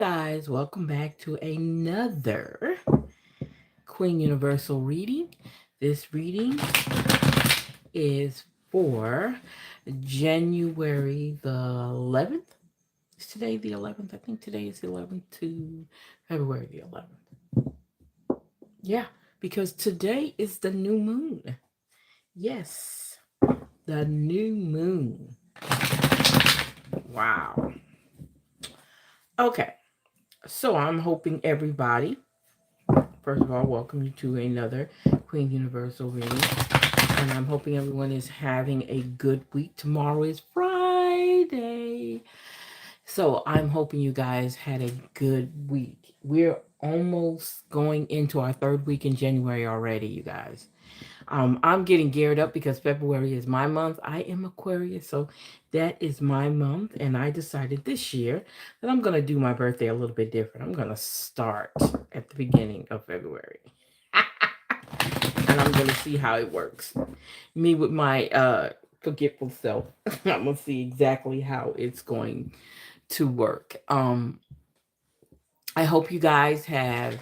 guys, welcome back to another Queen Universal reading. This reading is for January the 11th. Is today the 11th? I think today is the 11th to February the 11th. Yeah, because today is the new moon. Yes, the new moon. Wow. Okay, so I'm hoping everybody, first of all, welcome you to another Queen Universal reading. And I'm hoping everyone is having a good week. Tomorrow is Friday. So I'm hoping you guys had a good week. We're almost going into our third week in January already, you guys. I'm getting geared up because February is my month. I am Aquarius, so that is my month. And I decided this year that I'm going to do my birthday a little bit different. I'm going to start at the beginning of February. And I'm going to see how it works. Me with my forgetful self. I'm going to see exactly how it's going to work. I hope you guys have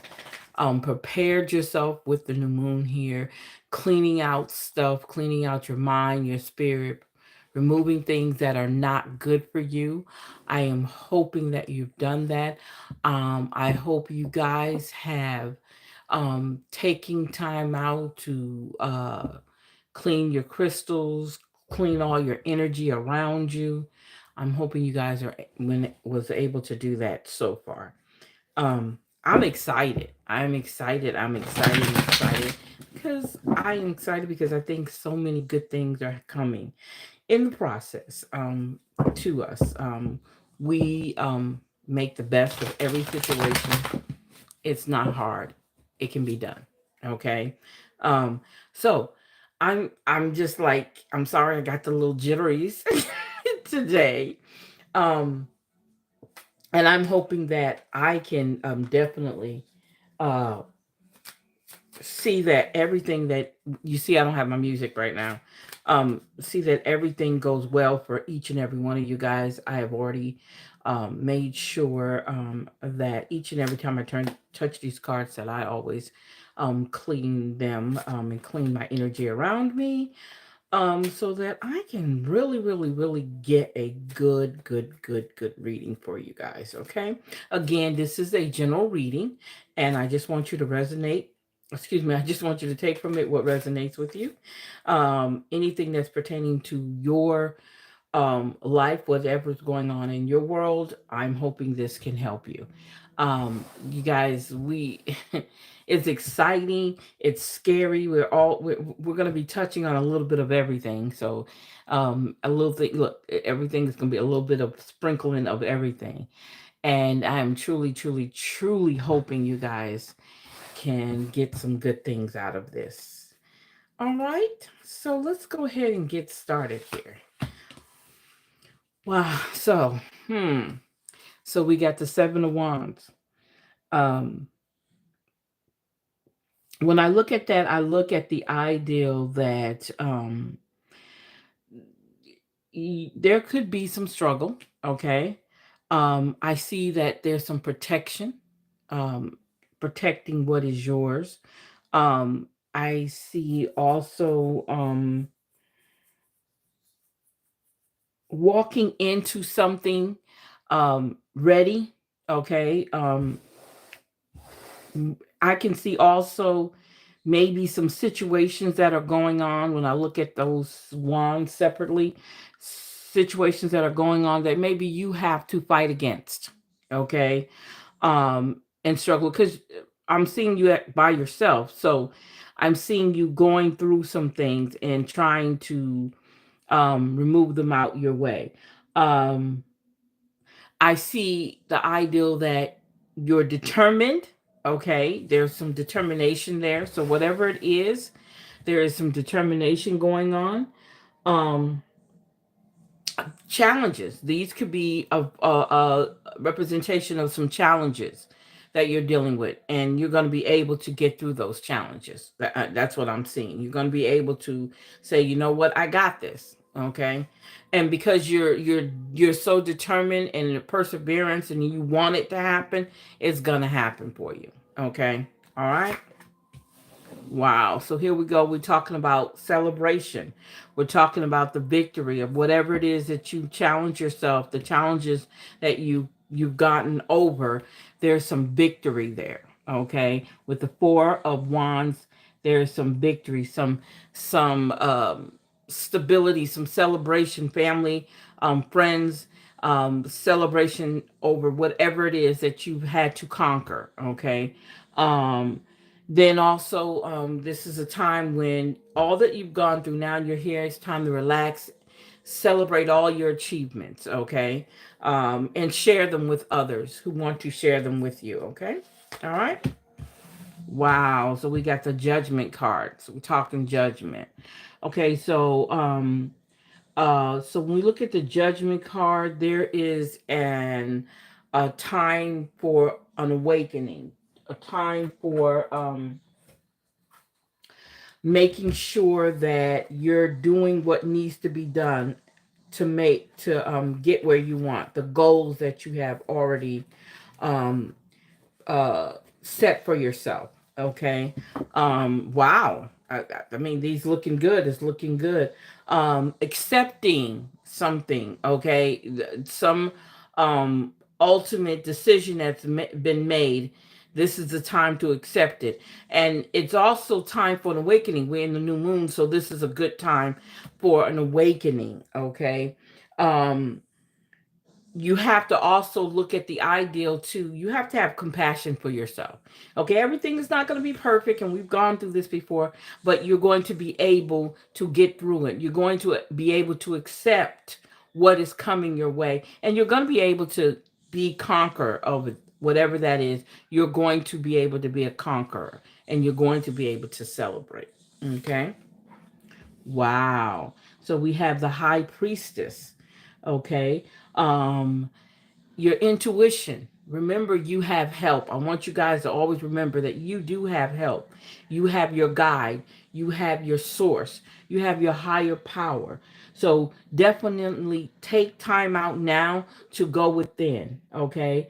prepared yourself with the new moon here, cleaning out stuff, cleaning out your mind, your spirit, removing things that are not good for you. I am hoping that you've done that. I hope you guys have taking time out to clean your crystals, clean all your energy around you. I'm hoping you guys are when was able to do that so far. I'm excited. I'm excited. I'm excited. I'm excited because I am excited because I think so many good things are coming in the process to us. We make the best of every situation. It's not hard. It can be done. Okay. Um, so I'm just like I'm sorry I got the little jitteries today. Um, and I'm hoping that I can definitely uh see that everything that you see, I don't have my music right now. See that everything goes well for each and every one of you guys. I have already made sure that each and every time I touch these cards that I always clean them and clean my energy around me so that I can really, really, really get a good reading for you guys. Okay. Again, this is a general reading, and I just want you to resonate. Excuse me, I just want you to take from it what resonates with you. Anything that's pertaining to your life, whatever's going on in your world, I'm hoping this can help you. You guys, we it's exciting, it's scary. We're going to be touching on a little bit of everything. So a little thing, look, everything is going to be a little bit of sprinkling of everything. And I'm truly hoping you guys can get some good things out of this. All right, so let's go ahead and get started here. Wow. So we got the Seven of Wands. Um, when I look at that, I look at the ideal that there could be some struggle. Okay. I see that there's some protection, um, protecting what is yours. I see also walking into something ready. Okay. I can see also maybe some situations that are going on when I look at those wands separately, situations that are going on that maybe you have to fight against, okay, and struggle because I'm seeing you by yourself. So I'm seeing you going through some things and trying to remove them out your way. Um, I see the ideal that you're determined. Okay, there's some determination there. So whatever it is, there is some determination going on. Um, Challenges. These could be a representation of some challenges that you're dealing with, and you're going to be able to get through those challenges. That's what I'm seeing. You're going to be able to say, you know what, I got this. Okay. And because you're so determined and the perseverance and you want it to happen, it's gonna happen for you. Okay. All right. Wow. So here we go. We're talking about celebration. We're talking about the victory of whatever it is that you challenge yourself, the challenges that you've gotten over. There's some victory there. Okay. With the Four of Wands, there's some victory, some stability, some celebration, family, friends, celebration over whatever it is that you've had to conquer. Okay. Um, then also, this is a time when all that you've gone through, now you're here, it's time to relax, celebrate all your achievements, okay? And share them with others who want to share them with you, okay? All right. Wow. So we got the judgment card. So we're talking judgment. Okay, so when we look at the judgment card, there is an a time for an awakening, a time for making sure that you're doing what needs to be done to make to get where you want, the goals that you have already um set for yourself. Okay. Wow. I mean, these looking good. It's looking good. Accepting something. Okay. Some ultimate decision that's been made. This is the time to accept it. And it's also time for an awakening. We're in the new moon, so this is a good time for an awakening. Okay. Um, you have to also look at the ideal too. You have to have compassion for yourself. Okay, everything is not going to be perfect, and we've gone through this before, but you're going to be able to get through it. You're going to be able to accept what is coming your way, and you're going to be able to be conqueror of it, whatever that is. You're going to be able to be a conqueror, and you're going to be able to celebrate. Okay. Wow. So we have the high priestess. Okay. Um, your intuition. Remember, you have help. I want you guys to always remember that you do have help. You have your guide, you have your source, you have your higher power. So definitely take time out now to go within. Okay.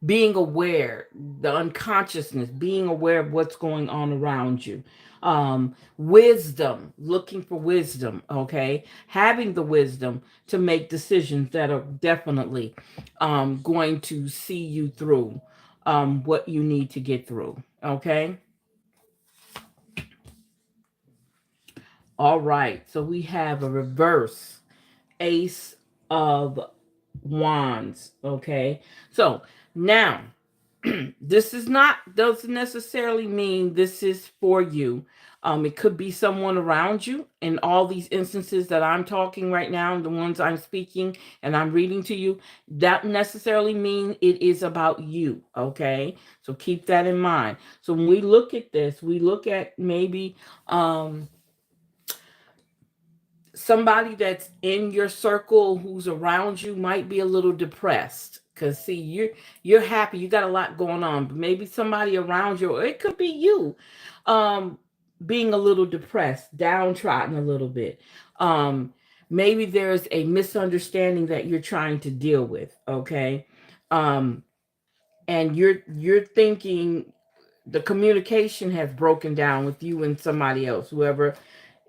Being aware, the unconsciousness, being aware of what's going on around you. Wisdom, looking for wisdom. Okay. Having the wisdom to make decisions that are definitely going to see you through what you need to get through. Okay. All right. So we have a reverse ace of wands. Okay. So now this is not doesn't necessarily mean this is for you. It could be someone around you. In all these instances that I'm talking right now, the ones I'm speaking and I'm reading to you, that necessarily mean it is about you. Okay, so keep that in mind. So when we look at this, we look at maybe somebody that's in your circle who's around you might be a little depressed because see you're happy, you got a lot going on, but maybe somebody around you, or it could be you, um being a little depressed, downtrodden a little bit. um Maybe there's a misunderstanding that you're trying to deal with. Okay. um and you're thinking the communication has broken down with you and somebody else, whoever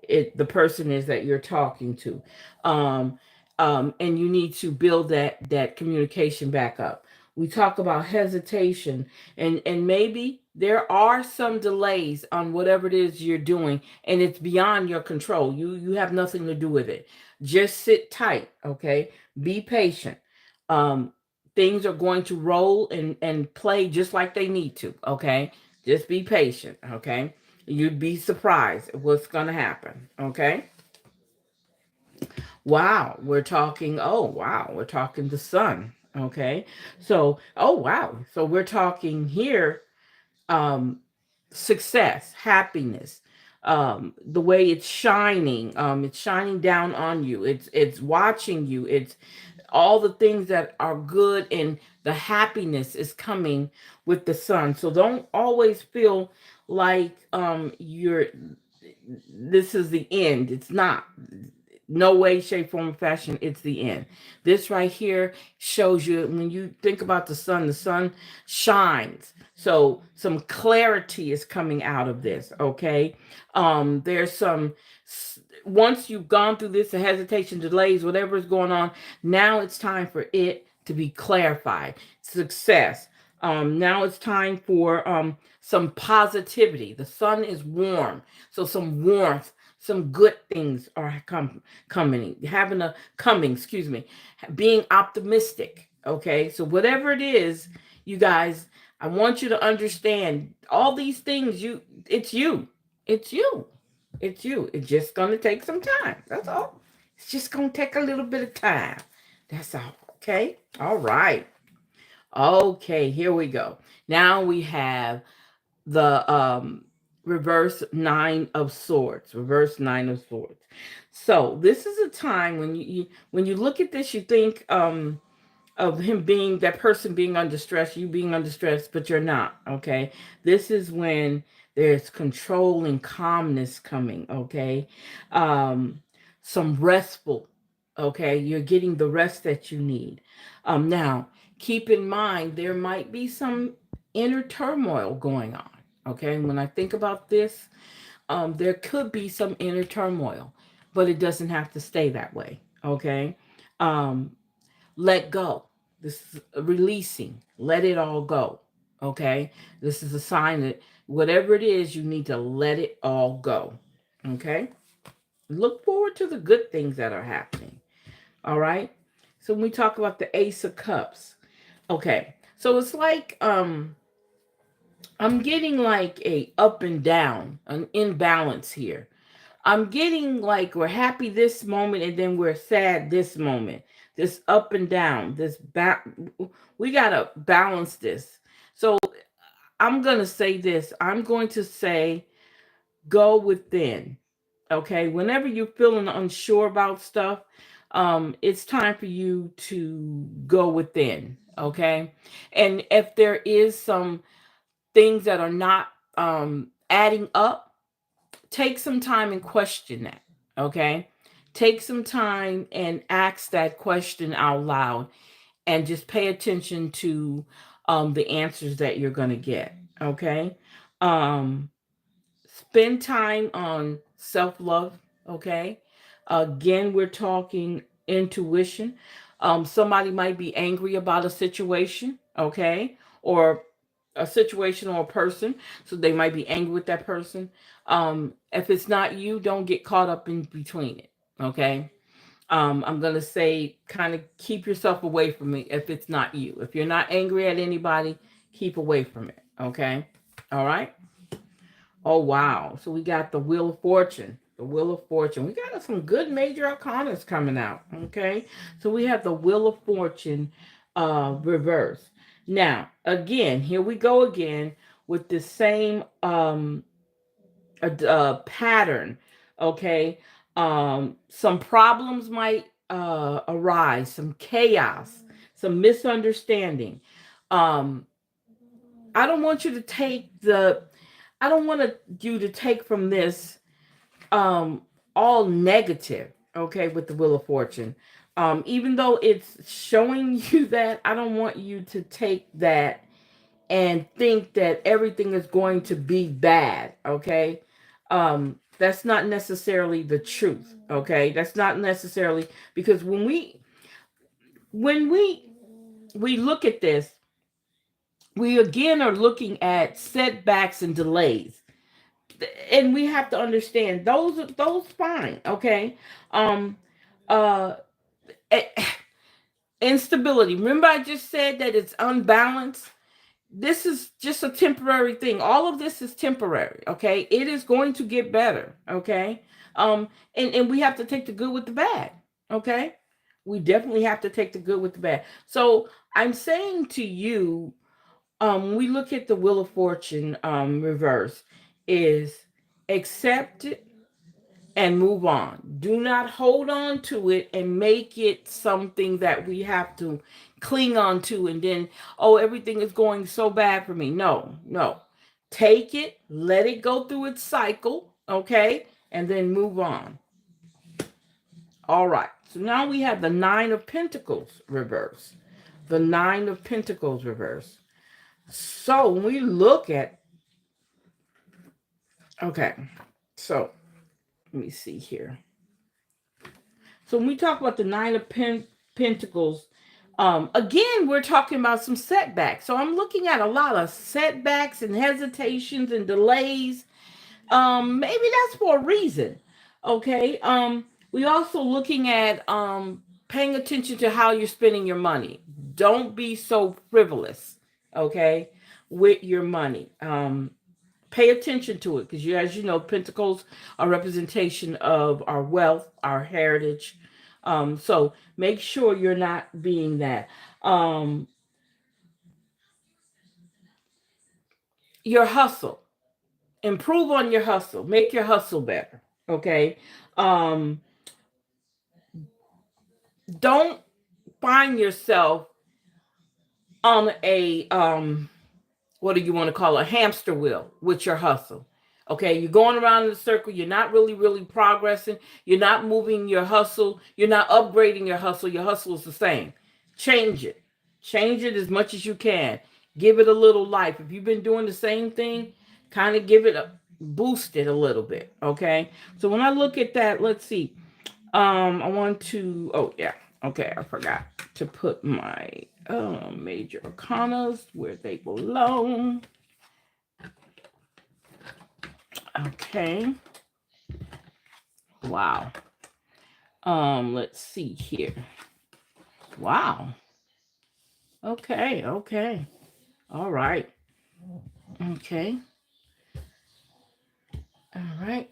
the person is that you're talking to. um and you need to build that communication back up. We talk about hesitation, and maybe there are some delays on whatever it is you're doing, and it's beyond your control. You have nothing to do with it. Just sit tight. Okay. Be patient. um Things are going to roll and play just like they need to. Okay. Just be patient. Okay. You'd be surprised at what's going to happen. Okay. Wow. We're talking, oh, wow. We're talking the sun. Okay. So, oh, wow. So we're talking here um, success, happiness, the way it's shining down on you. It's watching you. It's all the things that are good, and the happiness is coming with the sun. So don't always feel like you're this is the end. It's not. No way, shape, form, or fashion, it's the end. This right here shows you when you think about the sun shines. So some clarity is coming out of this, okay? There's some, once you've gone through this, the hesitation, delays, whatever is going on, now it's time for it to be clarified. Success. Now it's time for some positivity. The sun is warm, so some warmth, some good things are coming, excuse me, being optimistic. Okay, so whatever it is, you guys, I want you to understand all these things. It's you, it's you, it's you. It's just gonna take some time. That's all. It's just gonna take a little bit of time. That's all. Okay. All right. Okay. Here we go. Now we have the reverse nine of swords. Reverse nine of swords. So this is a time when when you look at this, you think of him being, that person being under stress, you being under stress, but you're not. Okay, this is when there's control and calmness coming. Okay, um some restful. Okay, you're getting the rest that you need. Now keep in mind there might be some inner turmoil going on. Okay, when I think about this, there could be some inner turmoil, but it doesn't have to stay that way. Okay, um, let go. This is releasing. Let it all go. Okay, this is a sign that whatever it is, you need to let it all go. Okay, look forward to the good things that are happening. All right. So when we talk about the Ace of Cups, okay, so it's like I'm getting like a up and down, an imbalance here. I'm getting like we're happy this moment and then we're sad this moment. This up and down, we got to balance this. So I'm going to say this. I'm going to say go within. Okay? Whenever you're feeling unsure about stuff, it's time for you to go within, okay? And if there is some things that are not adding up, take some time and question that. Okay, take some time and ask that question out loud, and just pay attention to the answers that you're going to get. Okay, um, spend time on self-love. Okay, again, we're talking intuition. Somebody might be angry about a situation. Okay, or a situation or a person, so they might be angry with that person. If it's not you, don't get caught up in between it. Okay, I'm gonna say kind of keep yourself away from it if it's not you. If you're not angry at anybody, keep away from it. Okay, all right. Oh wow, so we got the Wheel of Fortune. The Wheel of Fortune. We got some good major arcanas coming out. Okay, so we have the Wheel of Fortune reverse. Now again, here we go again with the same pattern. Okay, some problems might arise, some chaos, some misunderstanding. um I don't want you to take the I don't want you to take from this um all negative. Okay, with the Wheel of Fortune, even though it's showing you that, I don't want you to take that and think that everything is going to be bad. Okay, that's not necessarily the truth. Okay, that's not necessarily, because when we look at this, we again are looking at setbacks and delays, and we have to understand those fine. Okay, um uh eh, instability, remember I just said that it's unbalanced. This is just a temporary thing. All of this is temporary. Okay, it is going to get better. Okay, and we have to take the good with the bad. Okay, we definitely have to take the good with the bad. So I'm saying to you, we look at the Wheel of Fortune reverse, is accept it and move on. Do not hold on to it and make it something that we have to cling on to, and then, oh, everything is going so bad for me. No, no. Take it, let it go through its cycle, okay? And then move on. All right. So now we have the Nine of Pentacles reverse. The Nine of Pentacles reverse. So when we look at, okay, so let me see here. So when we talk about the Nine of Pentacles, again, we're talking about some setbacks. So I'm looking at a lot of setbacks and hesitations and delays. Maybe that's for a reason. Okay. We also looking at paying attention to how you're spending your money. Don't be so frivolous, okay, with your money. Pay attention to it because, as you know, pentacles are representation of our wealth, our heritage. So make sure you're not being that. Your hustle. Improve on your hustle. Make your hustle better. Okay. Don't find yourself on a what do you want to call a hamster wheel with your hustle. Okay, you're going around in a circle, you're not really progressing, you're not moving your hustle, you're not upgrading your hustle is the same. Change it. Change it as much as you can. Give it a little life. If you've been doing the same thing, kind of give it a boost it a little bit. Okay, so when I look at that, let's see. I want to, oh yeah, okay, I forgot to put my major arcanas where they belong. Okay. Wow. Let's see here. Wow. Okay, okay. All right. Okay. All right.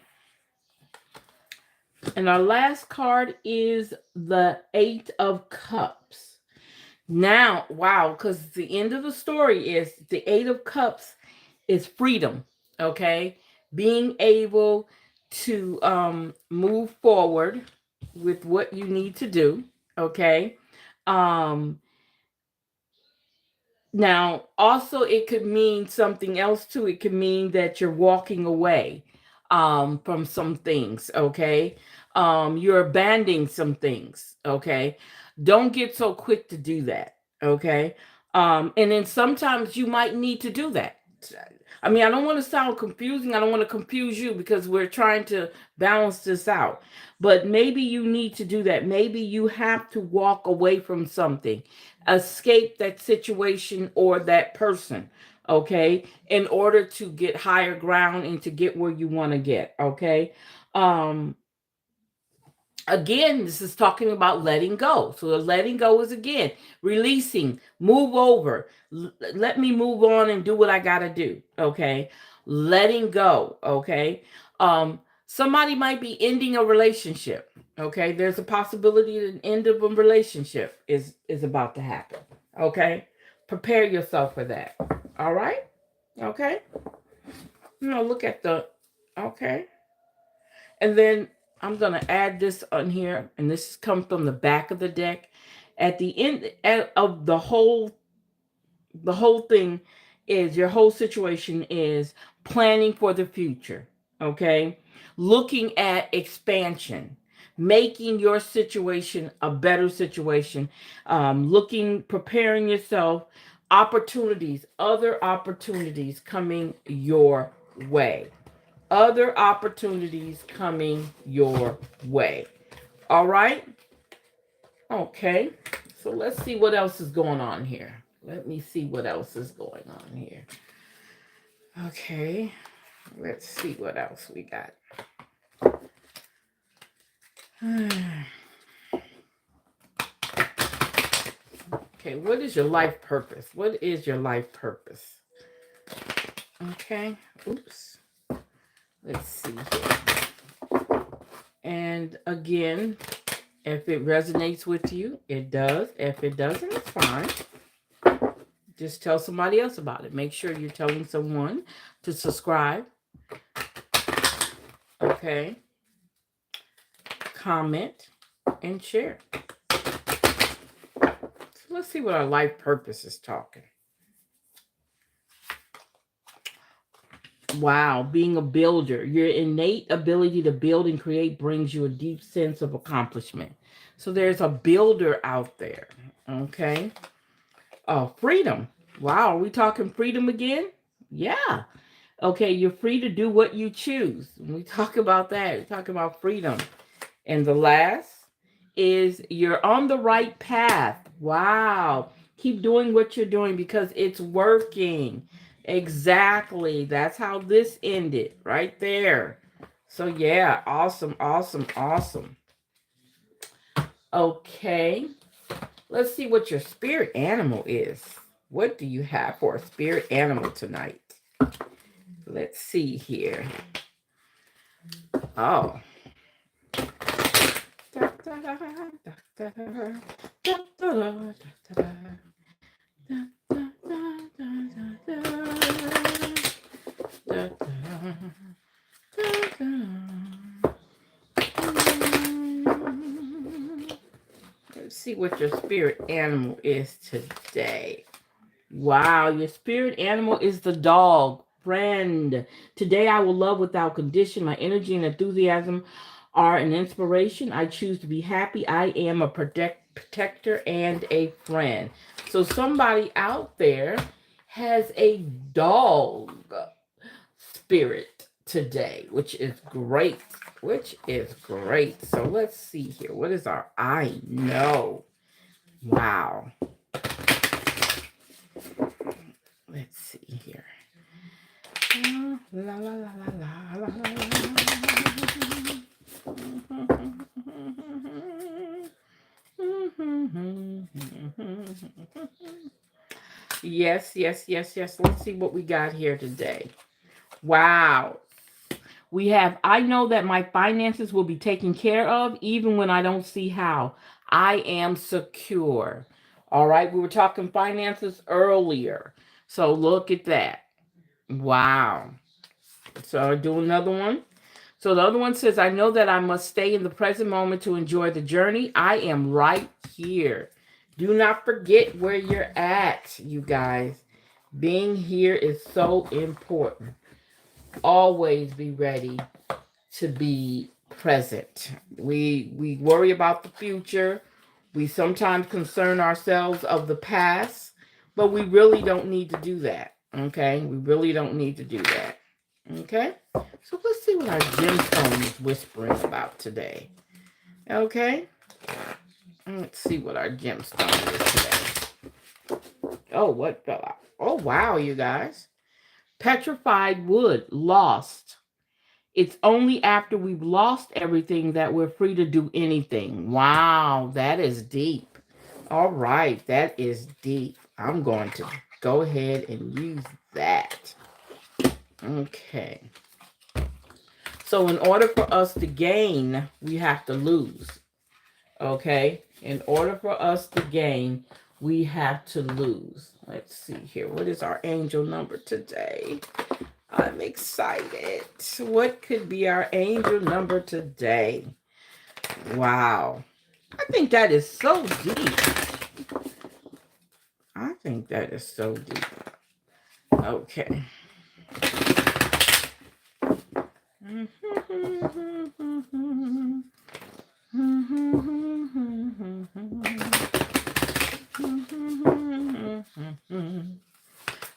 And our last card is the Eight of Cups. Now, wow, because the end of the story is the Eight of Cups is freedom, okay? Being able to move forward with what you need to do, okay? Now, also, it could mean something else too. It could mean that you're walking away from some things, okay? You're abandoning some things, okay? Don't get so quick to do that, okay? And then sometimes you might need to do that. I mean, I don't want to sound confusing. I don't want to confuse you because we're trying to balance this out. But maybe you need to do that. Maybe you have to walk away from something, escape that situation or that person, okay, in order to get higher ground and to get where you want to get, okay? Again, this is talking about letting go. So the letting go is, again, releasing, move over. Let me move on and do what I got to do. Okay. Letting go. Okay. Somebody might be ending a relationship. Okay. There's a possibility that an end of a relationship is about to happen. Okay. Prepare yourself for that. All right. Okay. Look at the, okay. And then I'm going to add this on here, and this comes from the back of the deck. At the end of the whole thing is, your whole situation is planning for the future, okay? Looking at expansion, making your situation a better situation, preparing yourself, opportunities, other opportunities coming your way. Other opportunities coming your way. All right? Okay. So let's see what else is going on here. Let me see what else is going on here. Okay. Let's see what else we got. Okay, what is your life purpose? What is your life purpose? Okay. Oops. Let's see here. And again, if it resonates with you, it does. If it doesn't, it's fine. Just tell somebody else about it. Make sure you're telling someone to subscribe. Okay. Comment and share. So let's see what our life purpose is talking. Wow, being a builder. Your innate ability to build and create brings you a deep sense of accomplishment. So there's a builder out there. Okay. Oh, freedom. Wow, are we talking freedom again? Yeah. Okay, you're free to do what you choose. When we talk about that, we talk about freedom. And the last is you're on the right path. Wow. Keep doing what you're doing because it's working. Exactly. That's how this ended right there. So, yeah, awesome, awesome, awesome. Okay. Let's see what your spirit animal is. What do you have for a spirit animal tonight? Let's see here. Oh. Let's see what your spirit animal is today. Wow, your spirit animal is the dog. Friend, today I will love without condition. My energy and enthusiasm are an inspiration. I choose to be happy. I am a protector and a friend. So somebody out there has a dog spirit today, which is great. Which is great. So let's see here. What is our I know? Wow. Let's see here. La la la la la la Yes, yes, yes, yes. Let's see what we got here today. Wow. We have, I know that my finances will be taken care of even when I don't see how. I am secure. All right. We were talking finances earlier. So look at that. Wow. So I'll do another one. So the other one says, I know that I must stay in the present moment to enjoy the journey. I am right here. Do not forget where you're at, you guys. Being here is so important. Always be ready to be present. We worry about the future. We sometimes concern ourselves of the past, but we really don't need to do that. Okay? We really don't need to do that. Okay? So let's see what our gemstone is whispering about today. Okay? Let's see what our gemstone is today. Oh, what fell out? Oh, wow, you guys. Petrified wood, lost. It's only after we've lost everything that we're free to do anything. Wow, that is deep. All right, that is deep. I'm going to go ahead and use that. Okay. So in order for us to gain, we have to lose. Okay? In order for us to gain, we have to lose. Let's see here. What is our angel number today? I'm excited. What could be our angel number today? Wow. I think that is so deep. I think that is so deep. Okay.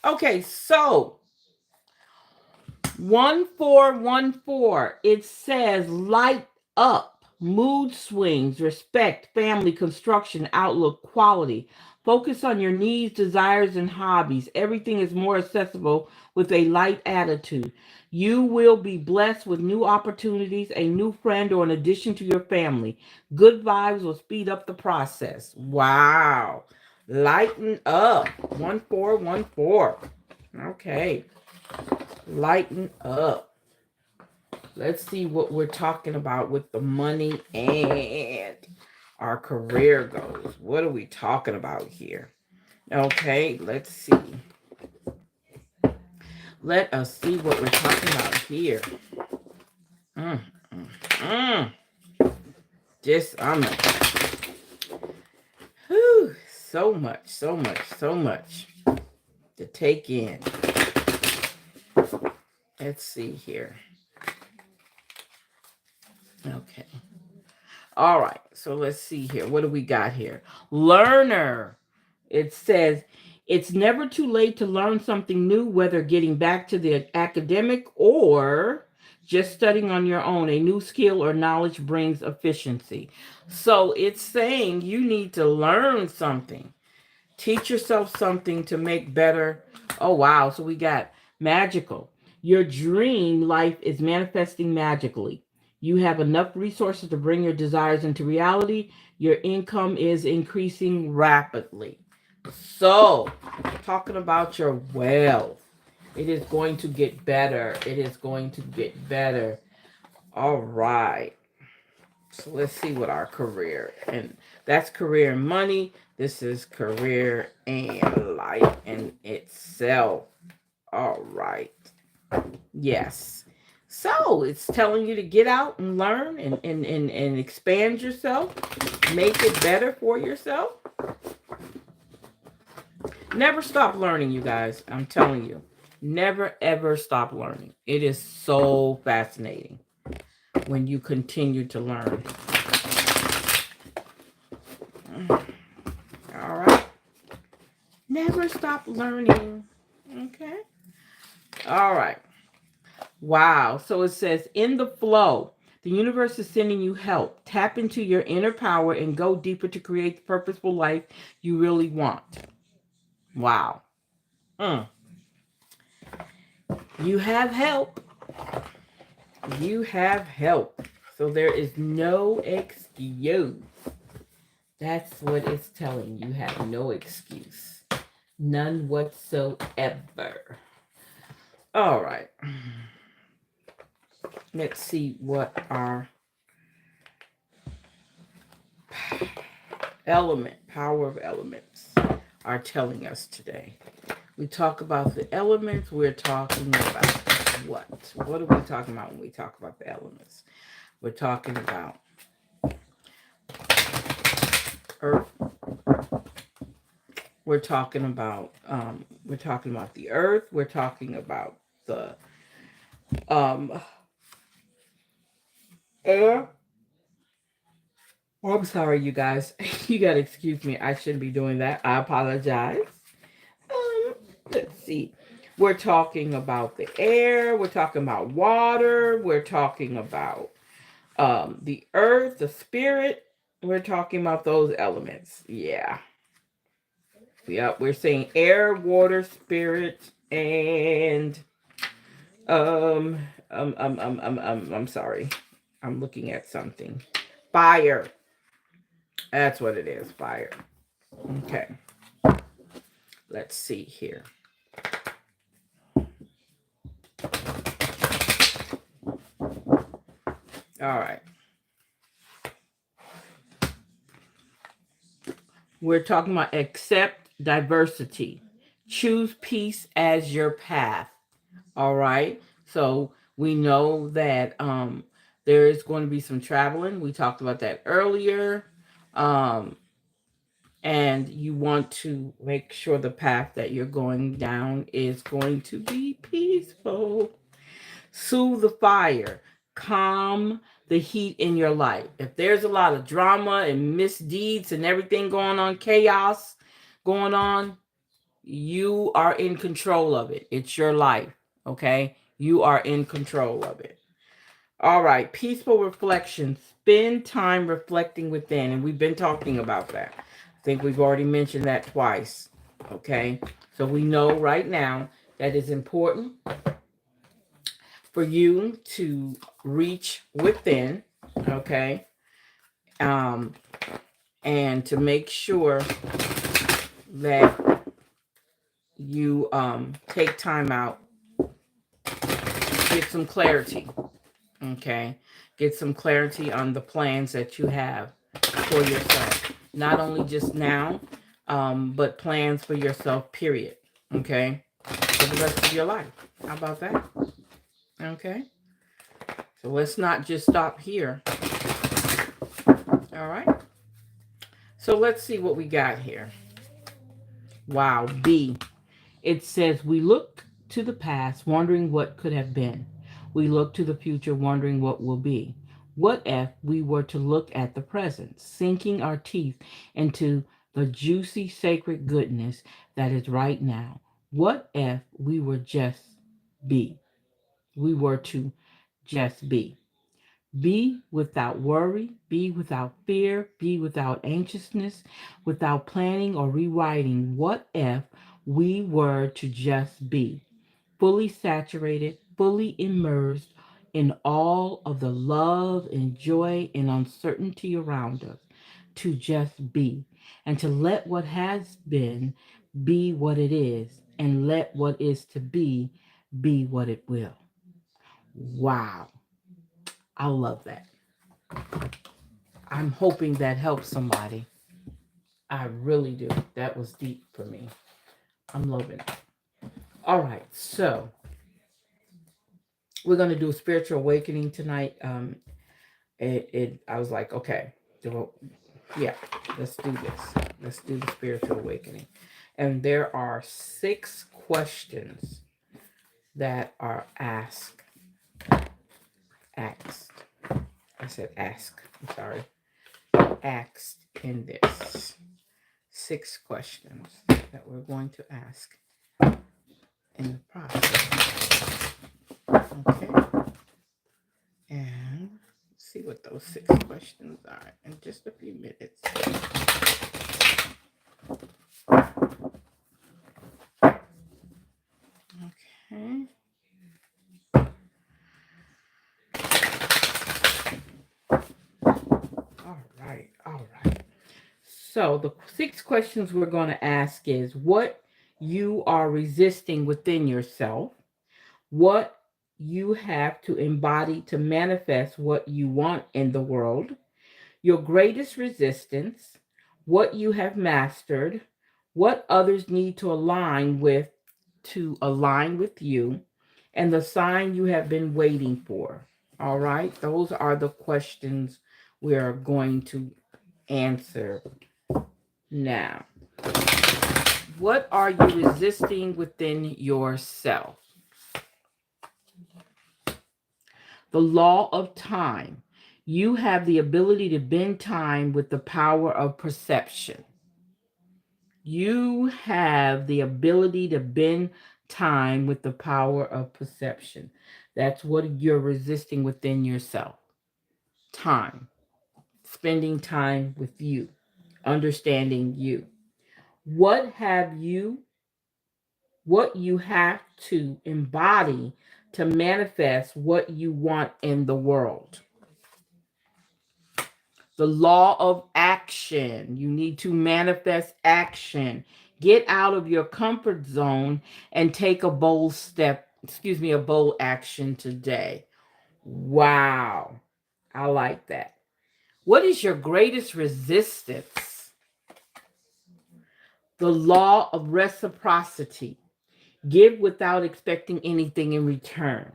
Okay, so 1414, it says light up, mood swings, respect, family, construction, outlook, quality. Focus on your needs, desires, and hobbies. Everything is more accessible with a light attitude. You will be blessed with new opportunities, a new friend, or an addition to your family. Good vibes will speed up the process. Wow. Lighten up. 1414. Okay. Lighten up. Let's see what we're talking about with the money and our career goals. What are we talking about here? Okay, let's see. Let us see what we're talking about here. Just, whew, so much, so much, so much to take in. Let's see here. Okay. All right. So let's see here. What do we got here? Learner. It says it's never too late to learn something new, whether getting back to the academic or just studying on your own. A new skill or knowledge brings efficiency. So it's saying you need to learn something. Teach yourself something to make better. Oh, wow. So we got magical. Your dream life is manifesting magically. You have enough resources to bring your desires into reality. Your income is increasing rapidly. So, talking about your wealth, it is going to get better. It is going to get better. All right. So let's see what our career, and that's career and money. This is career and life in itself. All right. Yes. So it's telling you to get out and learn and expand yourself, make it better for yourself. Never stop learning, you guys. I'm telling you. Never ever stop learning. It is so fascinating when you continue to learn. All right. Never stop learning. Okay. All right. Wow. So it says, in the flow, the universe is sending you help. Tap into your inner power and go deeper to create the purposeful life you really want. Wow. You have help. You have help. So there is no excuse. That's what it's telling you. You have no excuse. None whatsoever. All right. Let's see what our power of elements are telling us today. We talk about the elements. We're talking about what? What are we talking about when we talk about the elements? We're talking about earth. We're talking about the earth. We're talking about the air. Oh, I'm sorry, you guys. You gotta excuse me. I shouldn't be doing that. I apologize. Let's see. We're talking about the air. We're talking about water. We're talking about the earth, the spirit. We're talking about those elements. Yeah. Yep. We're saying air, water, spirit, and I'm sorry. I'm looking at something. Fire. That's what it is. Fire. Okay. Let's see here. All right. We're talking about accept diversity. Choose peace as your path. All right. So we know that there is going to be some traveling. We talked about that earlier. And you want to make sure the path that you're going down is going to be peaceful. Soothe the fire. Calm the heat in your life. If there's a lot of drama and misdeeds and everything going on, chaos going on, you are in control of it. It's your life. Okay? You are in control of it. All right. Peaceful reflection. Spend time reflecting within. And we've been talking about that. I think we've already mentioned that twice. Okay? So we know right now that it's important for you to reach within, okay, and to make sure that you take time out, get some clarity, okay, get some clarity on the plans that you have for yourself, not only just now, but plans for yourself, period, okay, for the rest of your life. How about that? Okay. So let's not just stop here. All right. So let's see what we got here. Wow. B. It says we look to the past, wondering what could have been. We look to the future, wondering what will be. What if we were to look at the present, sinking our teeth into the juicy, sacred goodness that is right now? What if we were just be? We were to just be. Be without worry, be without fear, be without anxiousness, without planning or rewriting. What if we were to just be? Fully saturated, fully immersed in all of the love and joy and uncertainty around us, to just be, and to let what has been be what it is, and let what is to be what it will. Wow, I love that. I'm hoping that helps somebody. I really do. That was deep for me. I'm loving it. All right, so we're gonna do a spiritual awakening tonight. I was like, okay, yeah, let's do this. Let's do the spiritual awakening. And there are 6 questions that are asked. I said ask. I'm sorry. Asked in this. 6 questions that we're going to ask in the process. Okay. And see what those 6 questions are in just a few minutes. Okay. All right. So the 6 questions we're going to ask is what you are resisting within yourself, what you have to embody to manifest what you want in the world, your greatest resistance, what you have mastered, what others need to align with you, and the sign you have been waiting for. All right, those are the questions we are going to answer now. What are you resisting within yourself? The law of time. You have the ability to bend time with the power of perception. You have the ability to bend time with the power of perception. That's what you're resisting within yourself. Time. Spending time with you. Understanding you. What you have to embody to manifest what you want in the world? The law of action. You need to manifest action. Get out of your comfort zone and take a bold a bold action today. Wow. I like that. What is your greatest resistance? The law of reciprocity. Give without expecting anything in return.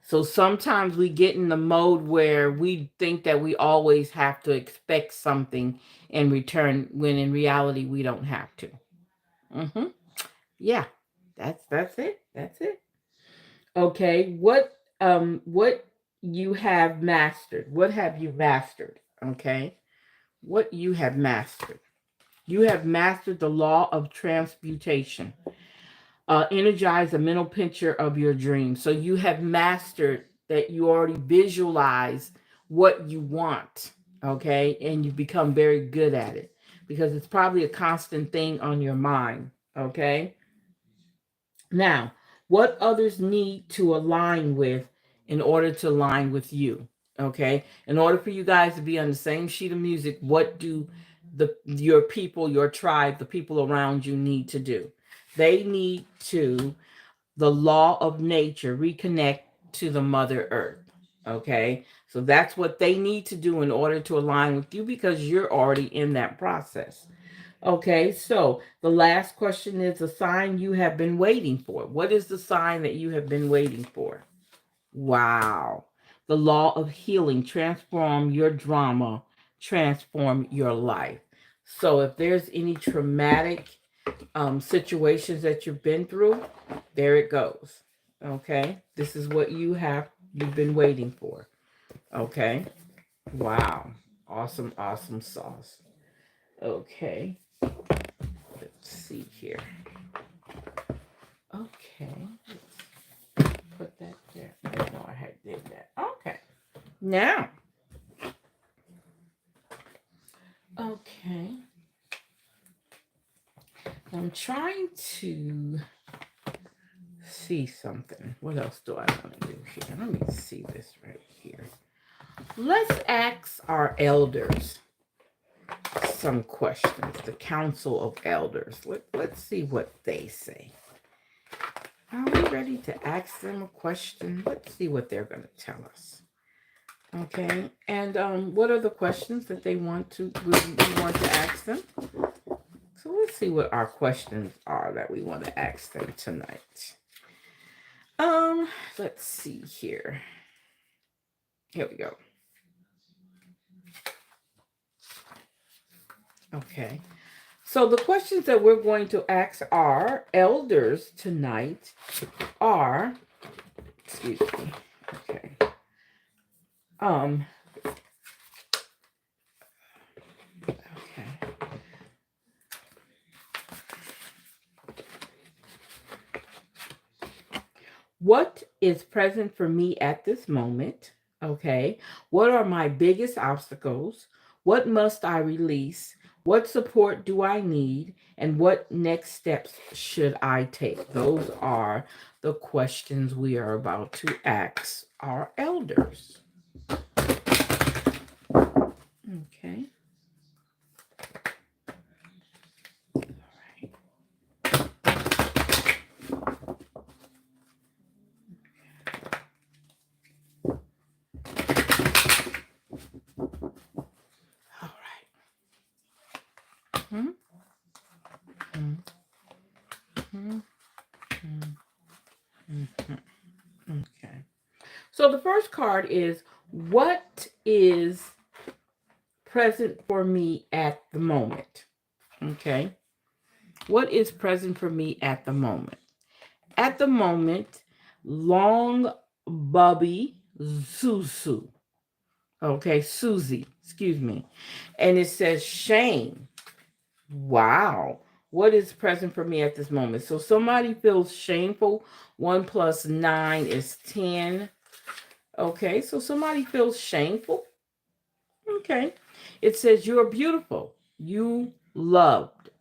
So sometimes we get in the mode where we think that we always have to expect something in return, when in reality we don't have to. Mm-hmm. Yeah, that's it. That's it. Okay, what you have mastered? What have you mastered? Okay, what you have mastered? You have mastered the law of transmutation. Energize a mental picture of your dream. So you have mastered that. You already visualize what you want, okay? And you become very good at it because it's probably a constant thing on your mind, okay? Now, what others need to align with in order to align with you, okay? In order for you guys to be on the same sheet of music, what do your people, your tribe, the people around you need to do? They need to, the law of nature, reconnect to the Mother Earth. Okay. So that's what they need to do in order to align with you because you're already in that process. Okay. So the last question is the sign you have been waiting for. What is the sign that you have been waiting for? Wow. The law of healing, transform your drama, transform your life. So if there's any traumatic situations that you've been through, there it goes. Okay. This is what you've been waiting for. Okay. Wow. Awesome, awesome sauce. Okay. Let's see here. Okay. Let's put that there. I didn't know I had did that. Okay. Now. Okay. I'm trying to see something. What else do I want to do here? Let me see this right here. Let's ask our elders some questions. The Council of Elders. Let's see what they say. Are we ready to ask them a question? Let's see what they're going to tell us. Okay. And what are the questions that we want to ask them? So let's see what our questions are that we want to ask them tonight. Let's see here. Here we go. Okay. So the questions that we're going to ask our elders tonight are, excuse me. Okay. Okay. What is present for me at this moment? Okay. What are my biggest obstacles? What must I release? What support do I need? And what next steps should I take? Those are the questions we are about to ask our elders. Okay. Okay. So the first card is, what is present for me at the moment? Okay. What is present for me at the moment? At the moment, Long Bubby Susu. Okay, Susie, excuse me. And it says shame. Wow. What is present for me at this moment? So somebody feels shameful. 1 + 9 is 10. Okay, so somebody feels shameful. Okay. It says you are beautiful. You loved.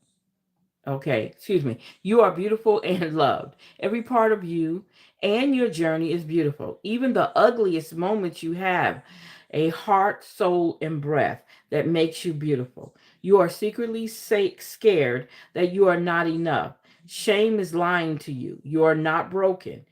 Okay, excuse me. You are beautiful and loved. Every part of you and your journey is beautiful. Even the ugliest moments you have a heart, soul, and breath that makes you beautiful. You are secretly scared that you are not enough. Shame is lying to you. You are not broken,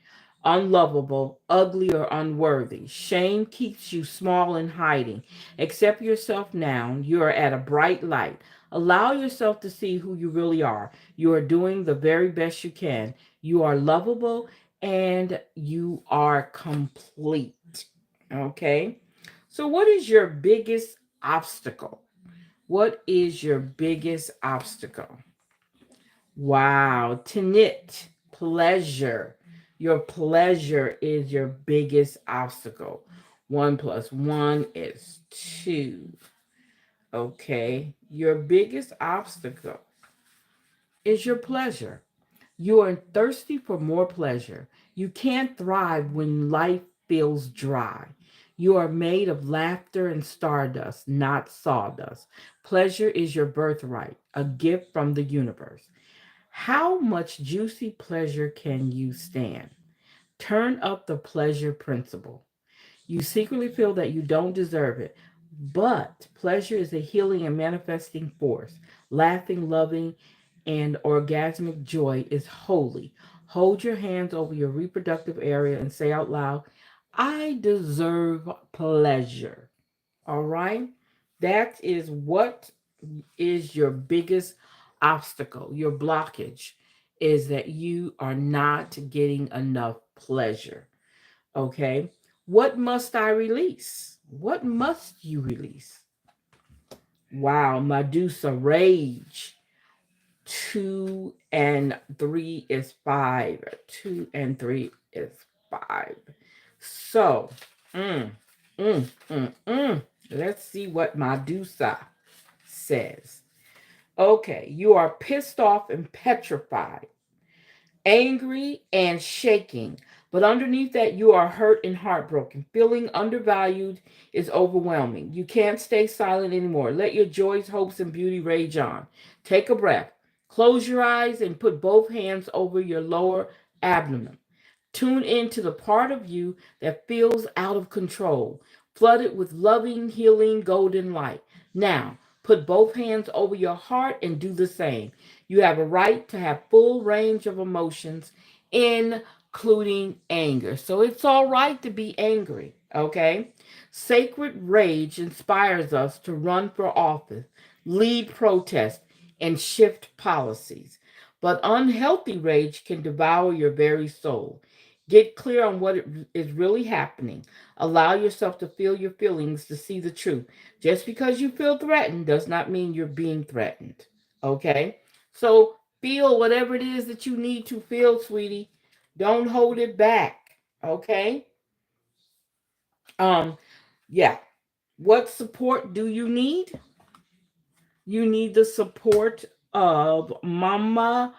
unlovable, ugly, or unworthy. Shame keeps you small and hiding. Accept yourself now. You are at a bright light. Allow yourself to see who you really are. You are doing the very best you can. You are lovable and you are complete. Okay? So, what is your biggest obstacle? What is your biggest obstacle? Wow. Tinit, pleasure. Your pleasure is your biggest obstacle. 1 + 1 is 2. Okay. Your biggest obstacle is your pleasure. You are thirsty for more pleasure. You can't thrive when life feels dry. You are made of laughter and stardust, not sawdust. Pleasure is your birthright, a gift from the universe. How much juicy pleasure can you stand? Turn up the pleasure principle. You secretly feel that you don't deserve it, but pleasure is a healing and manifesting force. Laughing, loving, and orgasmic joy is holy. Hold your hands over your reproductive area and say out loud, I deserve pleasure. All right? That is what is your biggest obstacle, your blockage, is that you are not getting enough pleasure. Okay? What must I release? What must you release? Wow, Medusa, rage. 2 and 3 is 5. 2 and 3 is 5. So, mm, mm, mm, mm. Let's see what Medusa says. Okay, you are pissed off and petrified, angry and shaking. But underneath that, you are hurt and heartbroken. Feeling undervalued is overwhelming. You can't stay silent anymore. Let your joys, hopes, and beauty rage on. Take a breath. Close your eyes and put both hands over your lower abdomen. Tune into the part of you that feels out of control, flooded with loving, healing, golden light. Now, put both hands over your heart and do the same. You have a right to have full range of emotions, including anger. So it's all right to be angry, okay? Sacred rage inspires us to run for office, lead protests, and shift policies. But unhealthy rage can devour your very soul. Get clear on what is really happening. Allow yourself to feel your feelings to see the truth. Just because you feel threatened does not mean you're being threatened. Okay? So feel whatever it is that you need to feel, sweetie. Don't hold it back. Okay? Um, yeah. What support do you need? You need the support of Mom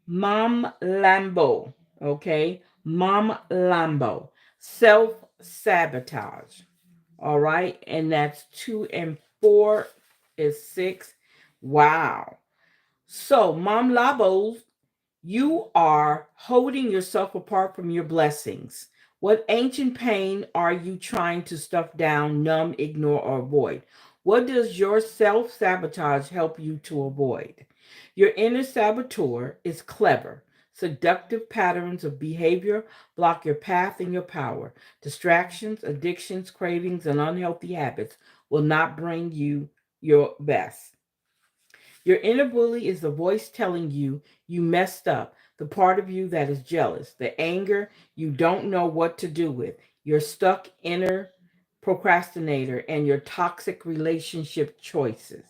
Lambo, okay? Mom Lambo. Self-sabotage, all right? And that's 2 and 4 is 6. Wow. So, Mom Lambo, you are holding yourself apart from your blessings. What ancient pain are you trying to stuff down, numb, ignore, or avoid? What does your self sabotage help you to avoid? Your inner saboteur is clever. Seductive patterns of behavior block your path and your power. Distractions, addictions, cravings, and unhealthy habits will not bring you your best. Your inner bully is the voice telling you you messed up, the part of you that is jealous, the anger you don't know what to do with, your stuck inner procrastinator, and your toxic relationship choices.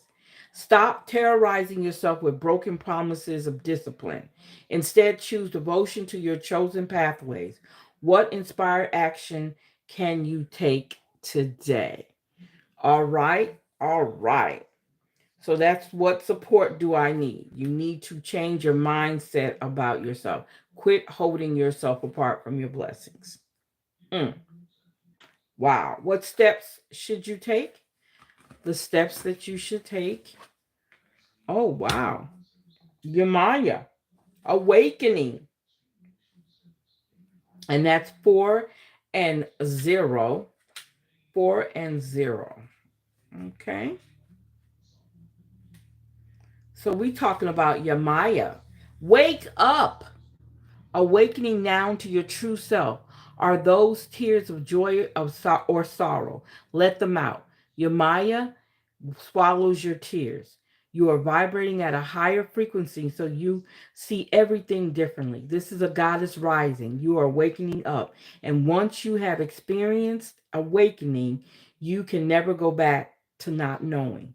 Stop terrorizing yourself with broken promises of discipline. Instead, choose devotion to your chosen pathways. What inspired action can you take today? All right, all right. So that's what support do I need? You need to change your mindset about yourself. Quit holding yourself apart from your blessings. Mm. Wow. What steps should you take? The steps that you should take. Oh, wow. Yamaya, awakening. And that's 4 and 0. 4 and 0. Okay. So we talking about Yamaya. Wake up. Awakening now to your true self. Are those tears of joy or sorrow? Let them out. Your Maya swallows your tears. You are vibrating at a higher frequency, so you see everything differently. This is a goddess rising. You are awakening up. And once you have experienced awakening, you can never go back to not knowing.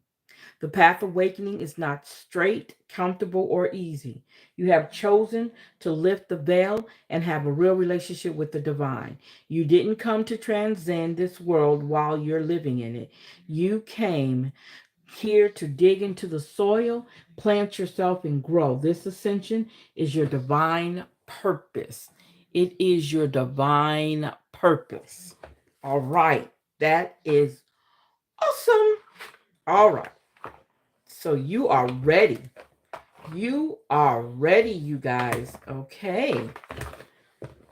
The path of awakening is not straight, comfortable, or easy. You have chosen to lift the veil and have a real relationship with the divine. You didn't come to transcend this world while you're living in it. You came here to dig into the soil, plant yourself, and grow. This ascension is your divine purpose. It is your divine purpose. All right. That is awesome. All right. So you are ready. You are ready, you guys. Okay.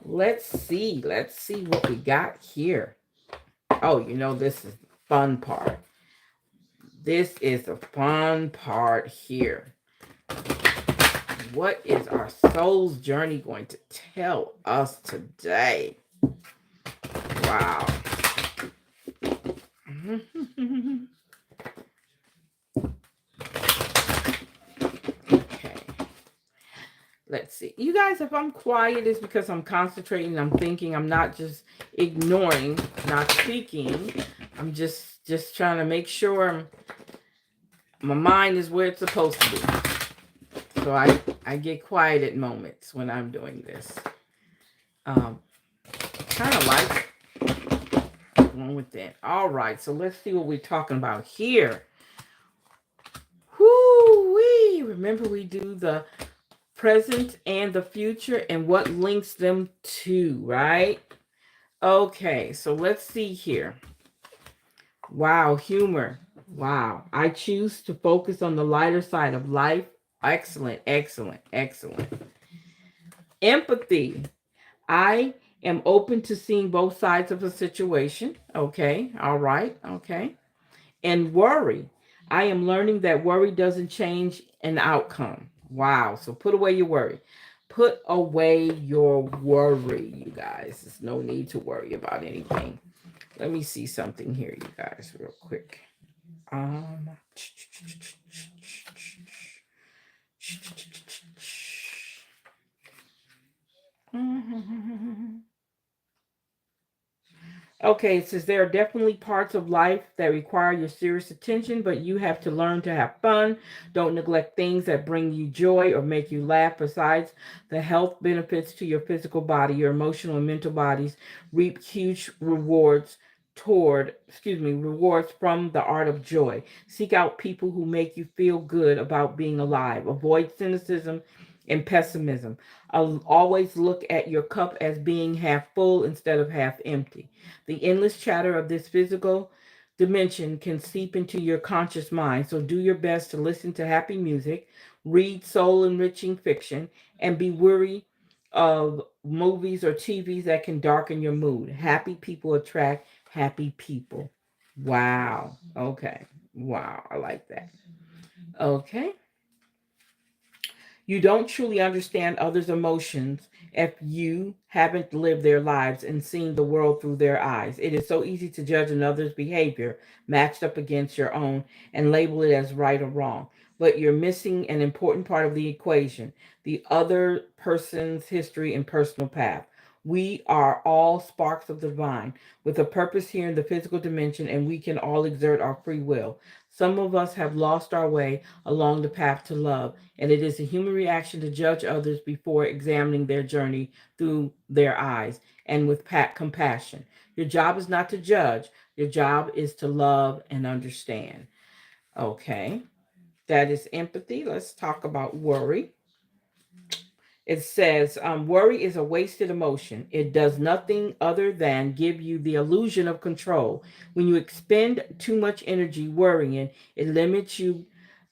Let's see. Let's see what we got here. Oh, this is the fun part. This is the fun part here. What is our soul's journey going to tell us today? Wow. Okay. Let's see. You guys, if I'm quiet, it's because I'm concentrating, I'm thinking, I'm not just ignoring, not speaking. I'm just trying to make sure my mind is where it's supposed to be. So I get quiet at moments when I'm doing this. Kind of like one with that. All right, so let's see what we're talking about here. Whoo-wee! Remember, we do the present and the future and what links them to, right? Okay, so let's see here. Wow, humor. Wow. I choose to focus on the lighter side of life. Excellent, excellent, excellent. Empathy. I am open to seeing both sides of a situation. Okay, all right, okay. And worry. I am learning that worry doesn't change an outcome. Wow. So put away your worry. Put away your worry, you guys. There's no need to worry about anything. Let me see something here, you guys, real quick. Okay, it says there are definitely parts of life that require your serious attention, but you have to learn to have fun. Don't neglect things that bring you joy or make you laugh. Besides the health benefits to your physical body, your emotional and mental bodies reap huge rewards from the art of joy. Seek out people who make you feel good about being alive. Avoid cynicism and pessimism. I'll always look at your cup as being half full instead of half empty. The endless chatter of this physical dimension can seep into your conscious mind, so do your best to listen to happy music, read soul enriching fiction, and be weary of movies or TVs that can darken your mood. Happy people attract happy people. Wow. Okay. Wow. I like that. Okay. You don't truly understand others' emotions if you haven't lived their lives and seen the world through their eyes. It is so easy to judge another's behavior matched up against your own and label it as right or wrong. But you're missing an important part of the equation, the other person's history and personal path. We are all sparks of the divine with a purpose here in the physical dimension, and we can all exert our free will. Some of us have lost our way along the path to love, and it is a human reaction to judge others before examining their journey through their eyes and with compassion. Your job is not to judge, your job is to love and understand. Okay, that is empathy. Let's talk about worry. It says, worry is a wasted emotion. It does nothing other than give you the illusion of control. When you expend too much energy worrying, it limits you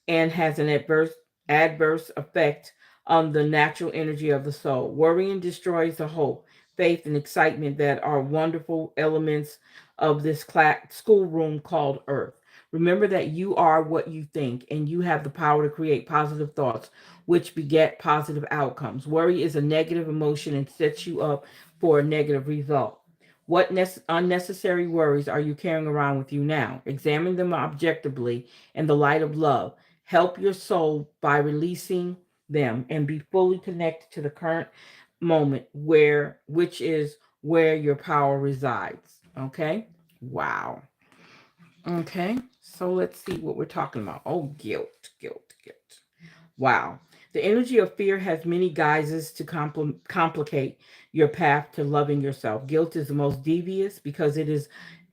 and has an adverse effect on the natural energy of the soul. Worrying destroys the hope, faith, and excitement that are wonderful elements of this schoolroom called Earth. Remember that you are what you think, and you have the power to create positive thoughts, which beget positive outcomes. Worry is a negative emotion and sets you up for a negative result. What unnecessary worries are you carrying around with you now? Examine them objectively in the light of love. Help your soul by releasing them and be fully connected to the current moment which is where your power resides. Okay? Wow. Okay. So let's see what we're talking about. Oh, guilt, guilt, guilt. Wow. The energy of fear has many guises to complicate your path to loving yourself. Guilt is the most devious because it is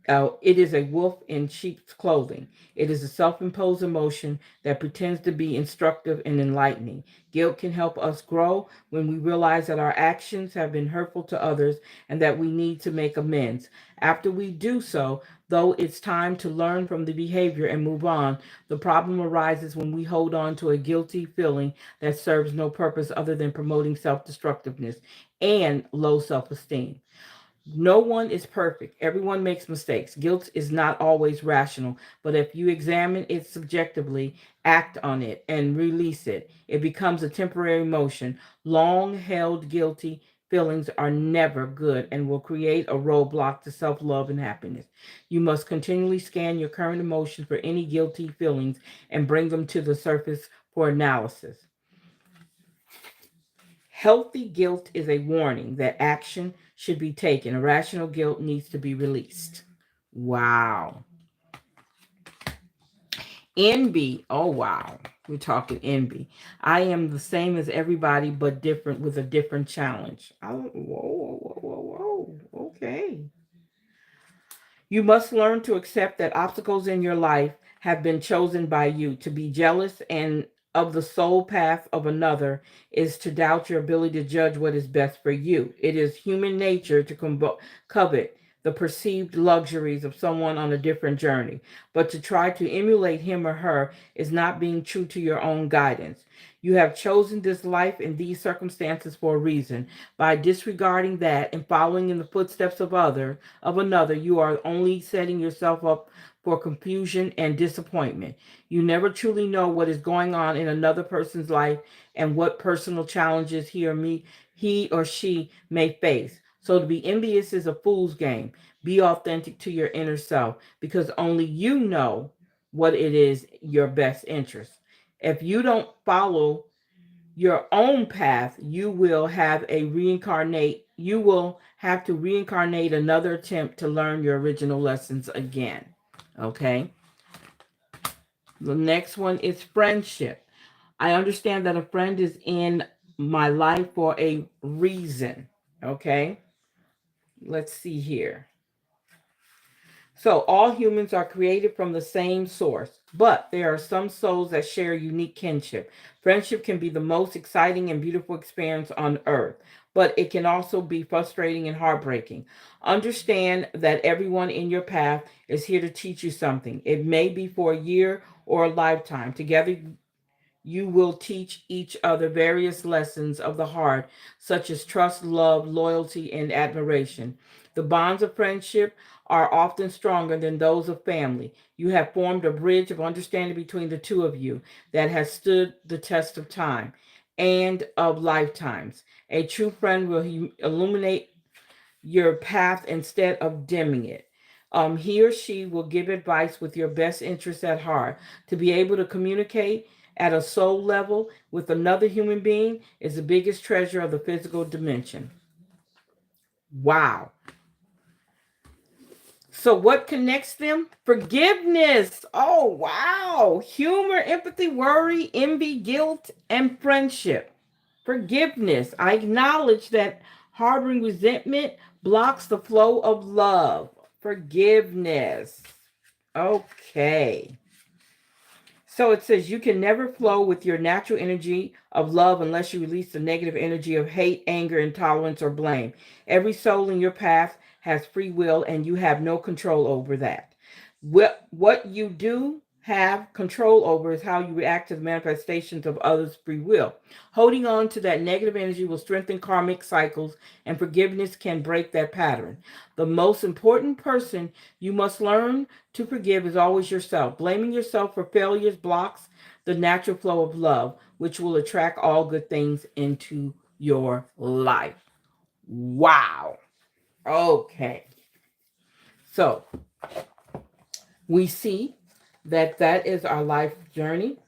a wolf in sheep's clothing. It is a self imposed emotion that pretends to be instructive and enlightening. Guilt can help us grow when we realize that our actions have been hurtful to others and that we need to make amends. After we do so, though it's time to learn from the behavior and move on, the problem arises when we hold on to a guilty feeling that serves no purpose other than promoting self destructiveness and low self esteem. No one is perfect. Everyone makes mistakes. Guilt is not always rational, but if you examine it subjectively, act on it, and release it, it becomes a temporary emotion. Long held guilty feelings are never good and will create a roadblock to self love and happiness. You must continually scan your current emotions for any guilty feelings and bring them to the surface for analysis. Healthy guilt is a warning that action should be taken. Irrational guilt needs to be released. Wow. Envy. Oh, wow. We're talking envy. I am the same as everybody, but different with a different challenge. Oh, whoa, whoa, whoa, whoa. Okay. You must learn to accept that obstacles in your life have been chosen by you. To be jealous and of the soul path of another is to doubt your ability to judge what is best for you. It is human nature to covet the perceived luxuries of someone on a different journey, but to try to emulate him or her is not being true to your own guidance. You have chosen this life in these circumstances for a reason. By disregarding that and following in the footsteps of another, you are only setting yourself up for confusion and disappointment. You never truly know what is going on in another person's life and what personal challenges he or she may face. So to be envious is a fool's game. Be authentic to your inner self because only you know what it is your best interest. If you don't follow your own path, you will have to reincarnate another attempt to learn your original lessons again. Okay? The next one is friendship. I understand that a friend is in my life for a reason. Okay? Let's see here. So, all humans are created from the same source, but there are some souls that share unique kinship. Friendship can be the most exciting and beautiful experience on earth, but it can also be frustrating and heartbreaking. Understand that everyone in your path is here to teach you something. It may be for a year or a lifetime. Together, you will teach each other various lessons of the heart, such as trust, love, loyalty, and admiration. The bonds of friendship are often stronger than those of family. You have formed a bridge of understanding between the two of you that has stood the test of time and of lifetimes. A true friend will illuminate your path instead of dimming it. He or she will give advice with your best interests at heart. To be able to communicate at a soul level with another human being is the biggest treasure of the physical dimension. Wow. So, what connects them? Forgiveness. Oh, wow. Humor, empathy, worry, envy, guilt, and friendship. Forgiveness. I acknowledge that harboring resentment blocks the flow of love. Forgiveness. Okay. So it says you can never flow with your natural energy of love unless you release the negative energy of hate, anger, intolerance, or blame. Every soul in your path has free will and you have no control over that. What you do have control over is how you react to the manifestations of others' free will. Holding on to that negative energy will strengthen karmic cycles, and forgiveness can break that pattern. The most important person you must learn to forgive is always yourself. Blaming yourself for failures blocks the natural flow of love, which will attract all good things into your life. Wow. Okay. So we see that that is our life journey,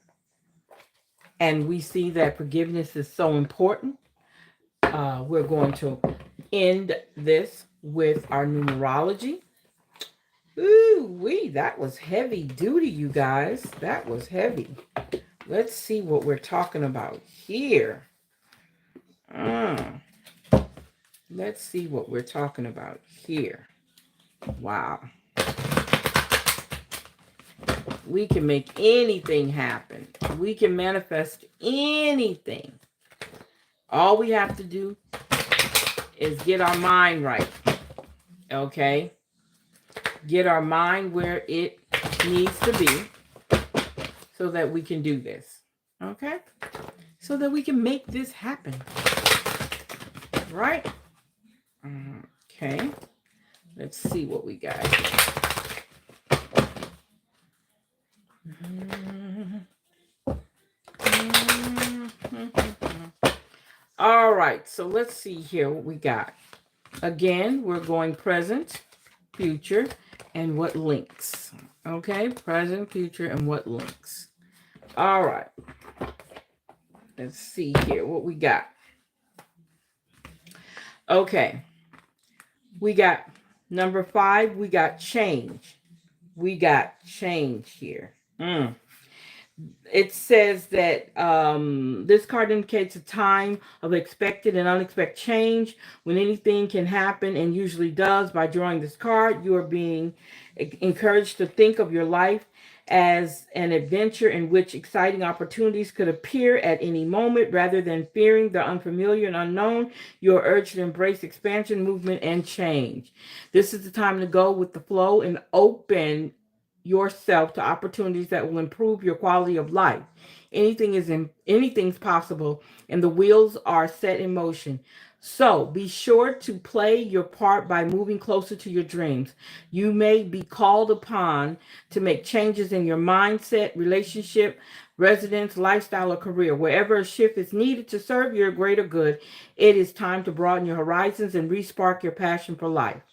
and we see that forgiveness is so important. We're going to end this with our numerology. Ooh, wee, that was heavy duty, you guys. That was heavy. Let's see what we're talking about here. Let's see what we're talking about here. Wow. We can make anything happen. We can manifest anything. All we have to do is get our mind right. Okay? Get our mind where it needs to be so that we can do this. Okay? So that we can make this happen. Right? Okay. Let's see what we got. All right. So let's see here what we got. Again, we're going present, future, and what links. Okay? Present, future, and what links. All right. Let's see here what we got. Okay. We got number 5. We got change. We got change here. It says that this card indicates a time of expected and unexpected change when anything can happen and usually does. By drawing this card, you are being encouraged to think of your life as an adventure in which exciting opportunities could appear at any moment. Rather than fearing the unfamiliar and unknown, you are urged to embrace expansion, movement, and change. This is the time to go with the flow and open yourself to opportunities that will improve your quality of life. Anything's possible, and the wheels are set in motion. So be sure to play your part by moving closer to your dreams. You may be called upon to make changes in your mindset, relationship, residence, lifestyle, or career. Wherever a shift is needed to serve your greater good, it is time to broaden your horizons and respark your passion for life.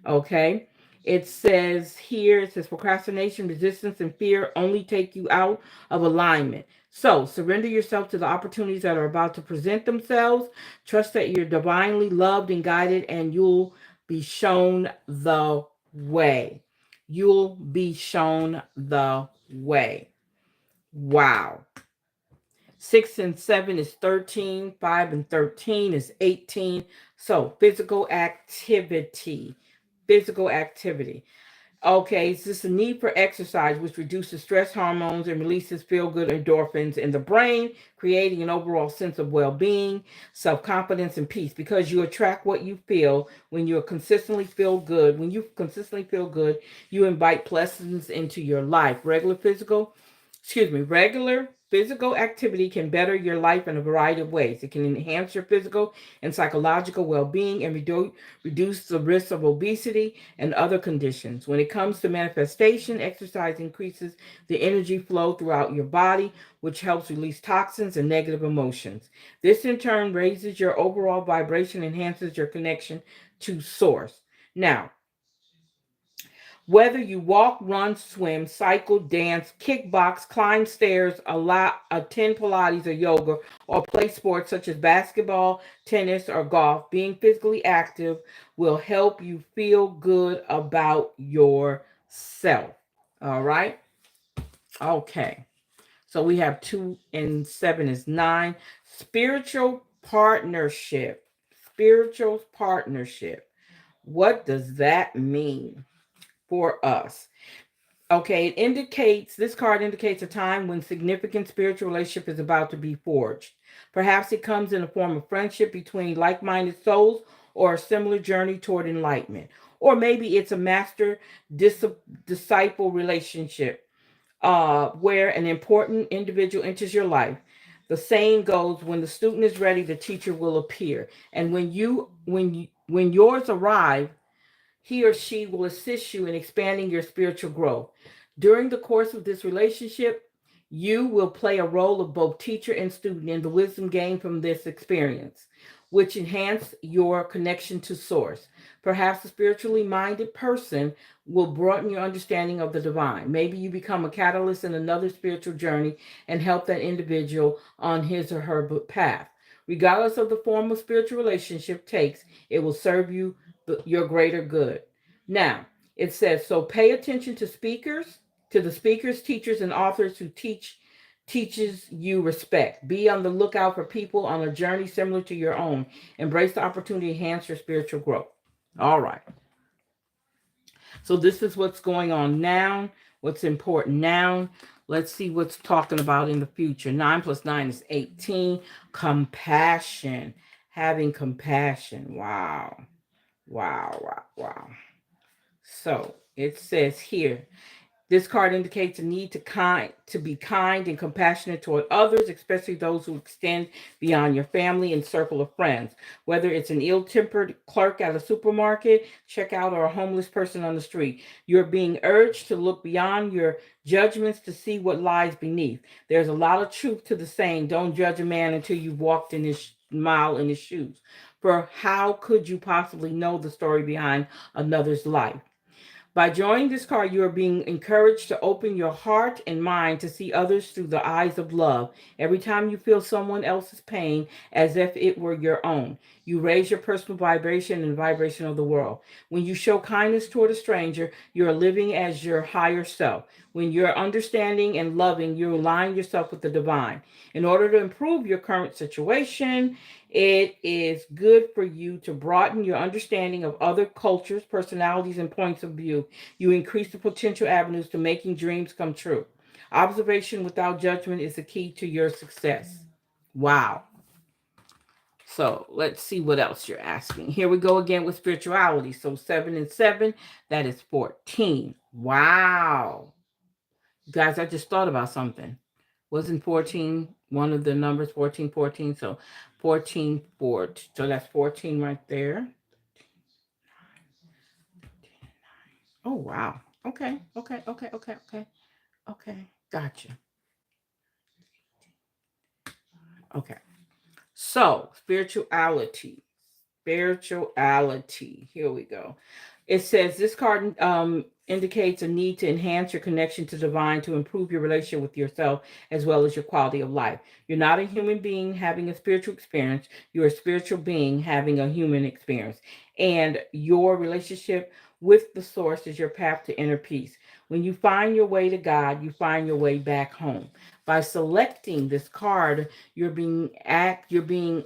Okay. It says here, it says procrastination, resistance, and fear only take you out of alignment. So surrender yourself to the opportunities that are about to present themselves. Trust that you're divinely loved and guided, and you'll be shown the way. You'll be shown the way. Wow. 6 and 7 is 13. 5 and 13 is 18. So physical activity. Okay, it's just a need for exercise, which reduces stress hormones and releases feel good endorphins in the brain, creating an overall sense of well being, self confidence, and peace. Because you attract what you feel when you consistently feel good. When you consistently feel good, you invite blessings into your life. Regular physical activity can better your life in a variety of ways. It can enhance your physical and psychological well being and reduce the risk of obesity and other conditions. When it comes to manifestation, exercise increases the energy flow throughout your body, which helps release toxins and negative emotions. This in turn raises your overall vibration, enhances your connection to source. Now, whether you walk, run, swim, cycle, dance, kickbox, climb stairs, attend Pilates or yoga, or play sports such as basketball, tennis, or golf, being physically active will help you feel good about yourself. All right? Okay. So we have 2 and 7 is 9. Spiritual partnership. Spiritual partnership. What does that mean for us? Okay, this card indicates a time when significant spiritual relationship is about to be forged. Perhaps it comes in the form of friendship between like minded souls or a similar journey toward enlightenment. Or maybe it's a master dis- disciple relationship where an important individual enters your life. The saying goes, when the student is ready, the teacher will appear. And when yours arrive, he or she will assist you in expanding your spiritual growth. During the course of this relationship, you will play a role of both teacher and student in the wisdom gained from this experience, which enhance your connection to source. Perhaps a spiritually minded person will broaden your understanding of the divine. Maybe you become a catalyst in another spiritual journey and help that individual on his or her path. Regardless of the form of spiritual relationship takes, it will serve your greater good. Now, it says, so pay attention to the speakers, teachers, and authors who teaches you respect. Be on the lookout for people on a journey similar to your own. Embrace the opportunity to enhance your spiritual growth. All right. So this is what's going on now, what's important now. Let's see what's talking about in the future. 9 plus 9 is 18. Compassion. Having compassion. Wow. Wow, wow, wow. So it says here, this card indicates a need to be kind and compassionate toward others, especially those who extend beyond your family and circle of friends. Whether it's an ill-tempered clerk at a supermarket, checkout, or a homeless person on the street, you're being urged to look beyond your judgments to see what lies beneath. There's a lot of truth to the saying, don't judge a man until you've walked in his mile in his shoes. For how could you possibly know the story behind another's life? By drawing this card, you are being encouraged to open your heart and mind to see others through the eyes of love. Every time you feel someone else's pain as if it were your own, you raise your personal vibration and vibration of the world. When you show kindness toward a stranger, you are living as your higher self. When you're understanding and loving, you align yourself with the divine. In order to improve your current situation, it is good for you to broaden your understanding of other cultures, personalities, and points of view. You increase the potential avenues to making dreams come true. Observation without judgment is the key to your success. Wow. So let's see what else you're asking. Here we go again with spirituality. So 7 and 7, that is 14. Wow. Guys, I just thought about something. Wasn't 14 one of the numbers, 14, 14? So 14, 4. So that's 14 right there. Oh, wow. Okay, okay, okay, okay, okay, okay. Gotcha. Okay. So spirituality. Spirituality. Here we go. It says this card indicates a need to enhance your connection to divine to improve your relationship with yourself as well as your quality of life. You're not a human being having a spiritual experience. You're a spiritual being having a human experience. And your relationship with the source is your path to inner peace. When you find your way to God, you find your way back home. By selecting this card, you're being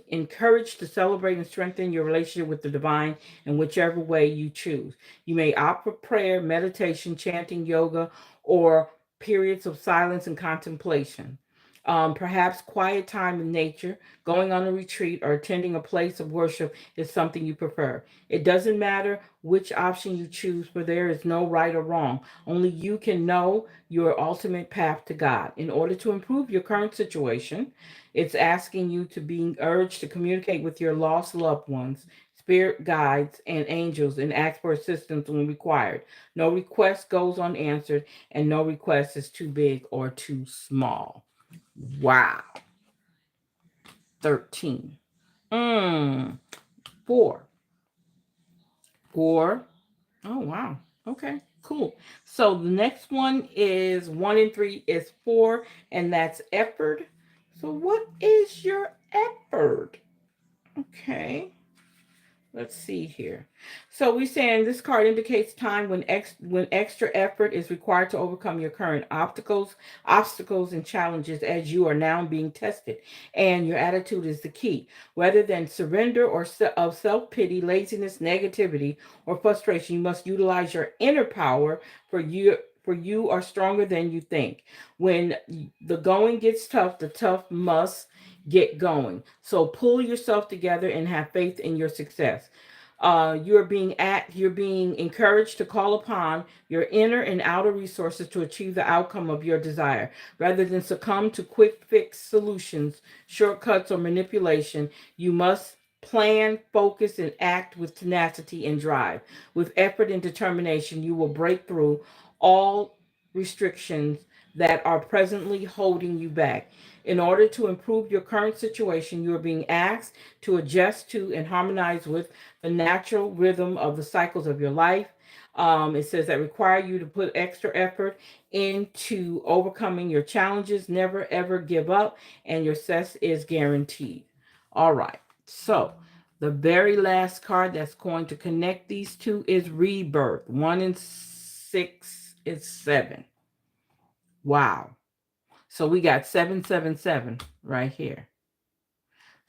encouraged to celebrate and strengthen your relationship with the divine in whichever way you choose. You may opt for prayer, meditation, chanting, yoga, or periods of silence and contemplation. Perhaps quiet time in nature, going on a retreat, or attending a place of worship is something you prefer. It doesn't matter which option you choose, for there is no right or wrong. Only you can know your ultimate path to God. In order to improve your current situation, it's asking you to be urged to communicate with your lost loved ones, spirit guides, and angels and ask for assistance when required. No request goes unanswered, and no request is too big or too small. Wow. 13. Mm. 4. 4. Oh, wow. Okay, cool. So the next one is 1 and 3 is 4, and that's effort. So what is your effort? Okay. Let's see here. So we're saying this card indicates time when extra effort is required to overcome your current obstacles and challenges as you are now being tested. And your attitude is the key. Rather than surrender or of self-pity, laziness, negativity, or frustration, you must utilize your inner power for you are stronger than you think. When the going gets tough, the tough must get going. So pull yourself together and have faith in your success. You're being encouraged to call upon your inner and outer resources to achieve the outcome of your desire. Rather than succumb to quick fix solutions, shortcuts, or manipulation, you must plan, focus, and act with tenacity and drive. With effort and determination, you will break through all restrictions that are presently holding you back. In order to improve your current situation, you are being asked to adjust to and harmonize with the natural rhythm of the cycles of your life. It says that require you to put extra effort into overcoming your challenges. Never ever give up, and your success is guaranteed. All right. So the very last card that's going to connect these two is rebirth. 1 and 6 is 7. Wow. So we got 777 right here.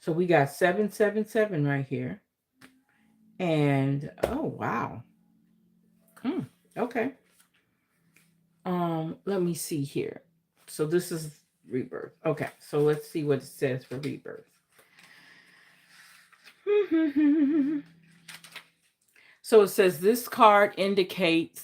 So we got 777 right here. And oh wow. Hmm. Okay. Let me see here. So this is rebirth. Okay, so let's see what it says for rebirth. So it says this card indicates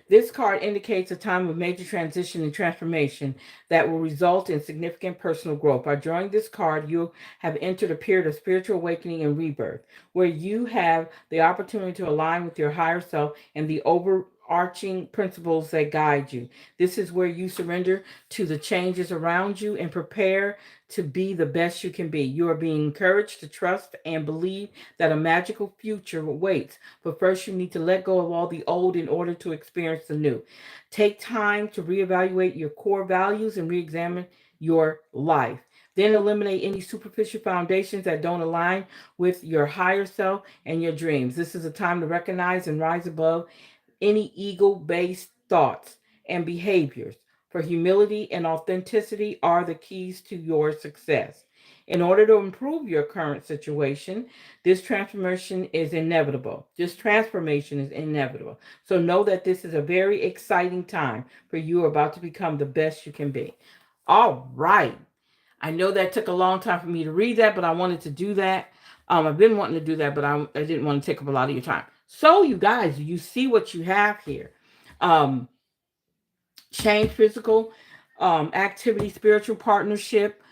this card indicates a time of major transition and transformation that will result in significant personal growth. By drawing this card, you have entered a period of spiritual awakening and rebirth, where you have the opportunity to align with your higher self and the overarching principles that guide you. This is where you surrender to the changes around you and prepare to be the best you can be. You are being encouraged to trust and believe that a magical future awaits. But first, you need to let go of all the old in order to experience the new. Take time to reevaluate your core values and re examine your life. Then eliminate any superficial foundations that don't align with your higher self and your dreams. This is a time to recognize and rise above any ego based thoughts and behaviors. For humility and authenticity are the keys to your success. In order to improve your current situation, this transformation is inevitable. This transformation is inevitable. So know that this is a very exciting time for you about to become the best you can be. All right. I know that took a long time for me to read that, but I wanted to do that. I've been wanting to do that, but I didn't want to take up a lot of your time. So, you guys, you see what you have here. Um, Change, physical activity, spiritual partnership,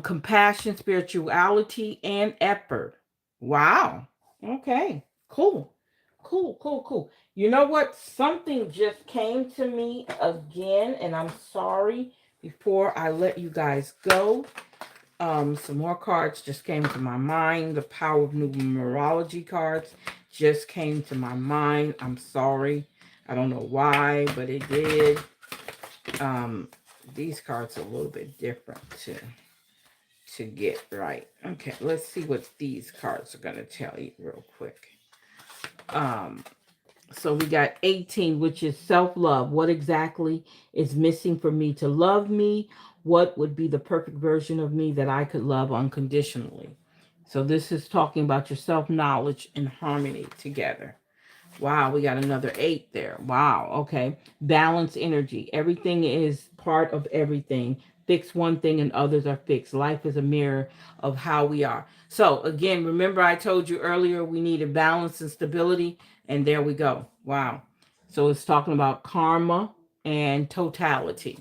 compassion, spirituality, and effort. Wow. Okay. Cool. Cool, cool, cool. You know what? Something just came to me again, and I'm sorry before I let you guys go. Some more cards just came to my mind. The power of numerology cards just came to my mind. I'm sorry. I don't know why, but it did. Um, these cards are a little bit different to get right. Okay, let's see what these cards are gonna tell you real quick. Um, so we got 18, which is self-love. What exactly is missing for me to love me? What would be the perfect version of me that I could love unconditionally? So this is talking about your self-knowledge and harmony together. Wow, we got another 8 there. Wow, okay. Balance energy. Everything is part of everything. Fix one thing and others are fixed. Life is a mirror of how we are. So, again, remember I told you earlier we needed balance and stability, and there we go. Wow. So, it's talking about karma and totality.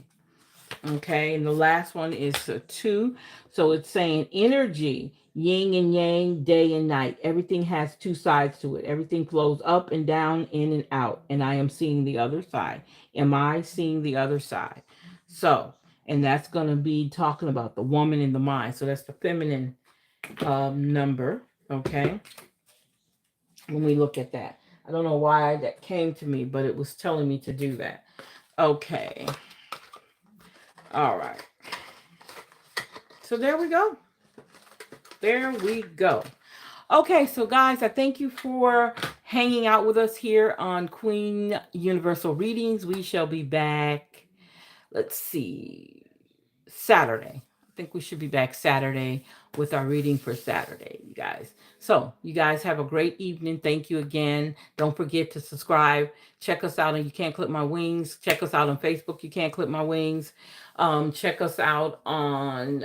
Okay, and the last one is a 2. So it's saying energy, yin and yang, day and night. Everything has two sides to it. Everything flows up and down, in and out. And I am seeing the other side. Am I seeing the other side? So, and that's going to be talking about the woman in the mind. So that's the feminine number. Okay, when we look at that, I don't know why that came to me, but it was telling me to do that. Okay. All right. So there we go. There we go. Okay, so guys, I thank you for hanging out with us here on Queen Universal Readings. We shall be back, let's see, Saturday. I think we should be back Saturday with our reading for Saturday, you guys. So, you guys have a great evening. Thank you again. Don't forget to subscribe. Check us out on You Can't Clip My Wings. Check us out on Facebook, You Can't Clip My Wings. Check us out on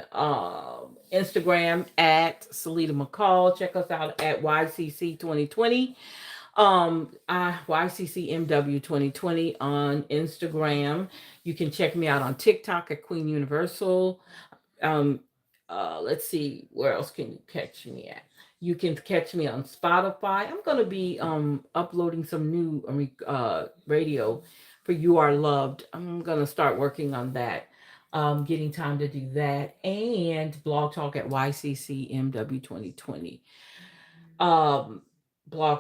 Instagram at Salita McCall. Check us out at YCC 2020. YCCMW 2020 on Instagram. You can check me out on TikTok at Queen Universal. Let's see, where else can you catch me at? You can catch me on Spotify. I'm going to be uploading some new radio for You Are Loved. I'm going to start working on that. Getting time to do that, and Blog Talk at YCCMW 2020. Blog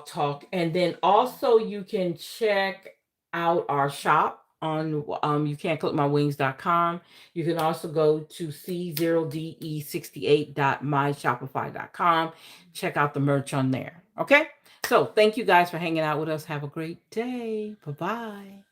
Talk, and then also you can check out our shop on you can't clip my wings.com. You can also go to c0de68.myshopify.com. Check out the merch on there. Okay, so thank you guys for hanging out with us. Have a great day. Bye-bye.